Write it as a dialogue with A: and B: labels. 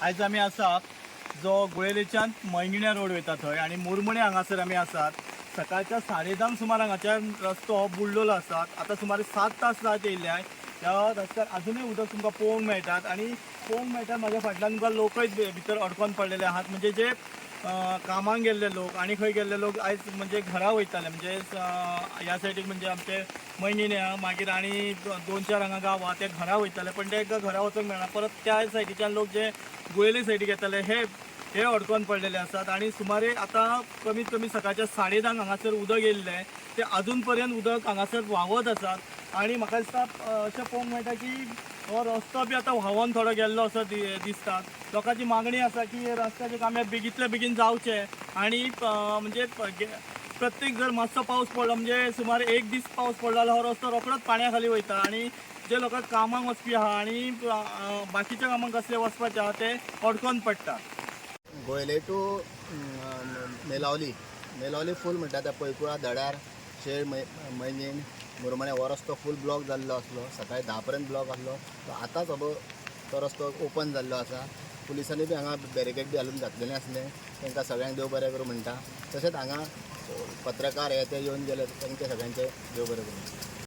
A: आयज आमी आसा जो गुळेलेच्यान मैंगिण्या रोड वयता थंय आनी मुरमुणे हांगासर आमी आसात. सकाळच्या 10:30 सुमार हांगाच्यान रस्तो बुडलेलो आसा. आतां सुमारे 7 तास जायत येयल्या. ह्या रस्त्यार अजूनय उदक तुमकां पळोवंक मेळटात आनी पळोवंक मेळटा म्हाज्या फाटल्यान तुमकां लोकय भितर अडकोन पडलेले आहात. म्हणजे जे कामाक गेल्ले लोक आनी खंय गेल्ले लोक आयज म्हणजे घरा वयताले. म्हणजे ह्या सायडीक म्हणजे आमचे मैंगिण्या मागीर आनी 2-4 हांगा गांवां ते घरा वयताले पण ते घरा वचूंक मेळना. परत त्या सायडीच्यान लोक जे गुळेले सायडीक येताले हे अडकोन पडलेले असतात. आणि सुमारे आता कमीत कमी सकाळच्या 10:30 हांगासर उदक येयल्लें ते अजून पर्यंत उदक हांगासर व्हांवत आसात. आणि म्हाका दिसता अशें पळोवंक मेळटा की हो रस्तो बी आतां व्हांवोन थोडो गेल्लो असो दिसता. लोकांची मागणी आसा की रस्त्याचे काम बेगीतले बेगीन जावचे आणि म्हणजे प्रत्येक जर मातसो पावस पडलो म्हणजे सुमार 1 दीस पावस पडलो जाल्यार हो रस्तो रोखडोच पाण्या खाली वयता आणि जे लोक कामाक वचपी आहा आणि बाकीच्या कामाक कसले वचपाचे आहा ते अडकोन पडटा.
B: गोयले टू मेलावली फूल म्हणटा ते पळयकुळा धड्यार शेळ मैंगीण मुरमणे हो रस्तो फूल ब्लॉक जाल्लो आसलो. सकाळी 10 पर्यंत ब्लॉक आसलो. तो आतांच तो रस्तो ओपन जाल्लो आसा. पुलिसांनी बी हांगा बॅरिकेड बी घालून घातलेलें असलें. तांकां सगळ्यांक देव बरें करूं म्हणटा. तशेंच हांगा पत्रकार हे ते येवन गेले तांचे सगळ्यांचे देव बरें करूं.